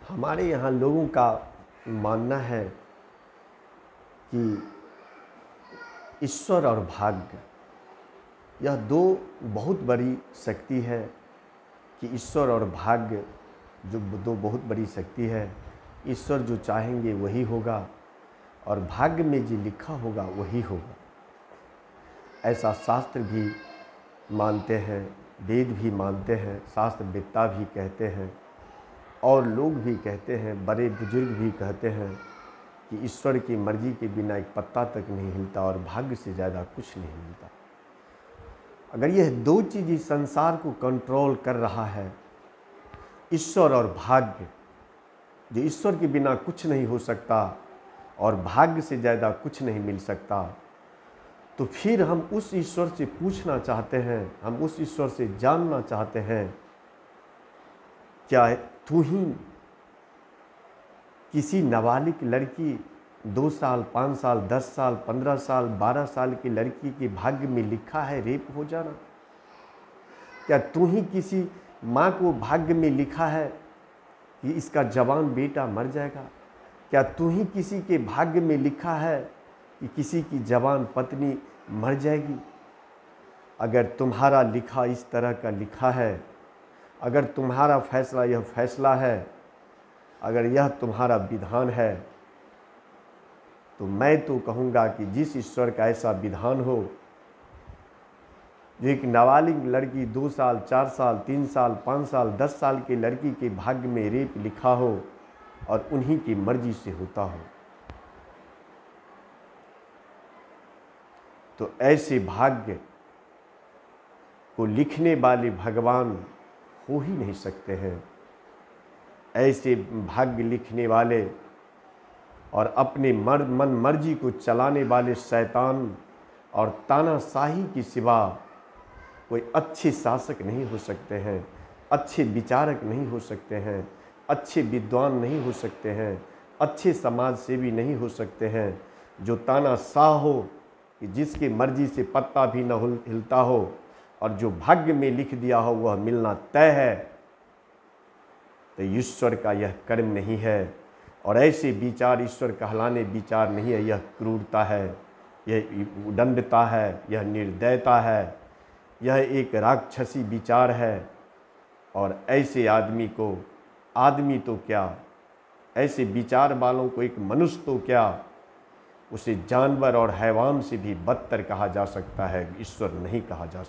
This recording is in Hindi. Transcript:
हमारे यहाँ लोगों का मानना है कि ईश्वर और भाग्य यह दो बहुत बड़ी शक्ति है। कि ईश्वर और भाग्य जो दो बहुत बड़ी शक्ति है। ईश्वर जो चाहेंगे वही होगा और भाग्य में जो लिखा होगा वही होगा। ऐसा शास्त्र भी मानते हैं, वेद भी मानते हैं, शास्त्रवेत्ता भी कहते हैं और लोग भी कहते हैं, बड़े बुजुर्ग भी कहते हैं कि ईश्वर की मर्जी के बिना एक पत्ता तक नहीं हिलता और भाग्य से ज़्यादा कुछ नहीं मिलता। अगर यह दो चीज़ इस संसार को कंट्रोल कर रहा है, ईश्वर और भाग्य, जो ईश्वर के बिना कुछ नहीं हो सकता और भाग्य से ज़्यादा कुछ नहीं मिल सकता, तो फिर हम उस ईश्वर से पूछना चाहते हैं, हम उस ईश्वर से जानना चाहते हैं, क्या तू ही किसी नाबालिग लड़की 2 साल, 5 साल, 10 साल, 15 साल, 12 साल की लड़की के भाग्य में लिखा है रेप हो जाना? क्या तू ही किसी माँ को भाग्य में लिखा है कि इसका जवान बेटा मर जाएगा? क्या तू ही किसी के भाग्य में लिखा है कि किसी की जवान पत्नी मर जाएगी? अगर तुम्हारा लिखा इस तरह का लिखा है, अगर तुम्हारा फैसला यह फैसला है, अगर यह तुम्हारा विधान है, तो मैं तो कहूँगा कि जिस ईश्वर का ऐसा विधान हो, जो एक नाबालिग लड़की 2 साल, 4 साल, 3 साल, 5 साल, 10 साल की लड़की के भाग्य में रेप लिखा हो और उन्हीं की मर्जी से होता हो, तो ऐसे भाग्य को लिखने वाले भगवान हो ही नहीं सकते हैं। ऐसे भाग्य लिखने वाले और अपने मन मर्जी को चलाने वाले शैतान और तानाशाही के सिवा कोई अच्छे शासक नहीं हो सकते हैं, अच्छे विचारक नहीं हो सकते हैं, अच्छे विद्वान नहीं हो सकते हैं, अच्छे समाज सेवी नहीं हो सकते हैं। जो तानाशाह हो कि जिसके मर्जी से पत्ता भी न हिलता हो और जो भाग्य में लिख दिया हो वह मिलना तय है, तो ईश्वर का यह कर्म नहीं है। और ऐसे विचार ईश्वर कहलाने विचार नहीं है। यह क्रूरता है, यह उदंडता है, यह निर्दयता है, यह एक राक्षसी विचार है। और ऐसे आदमी को, आदमी तो क्या, ऐसे विचार वालों को एक मनुष्य तो क्या, उसे जानवर और हैवान से भी बदतर कहा जा सकता है, ईश्वर नहीं कहा जा सकता।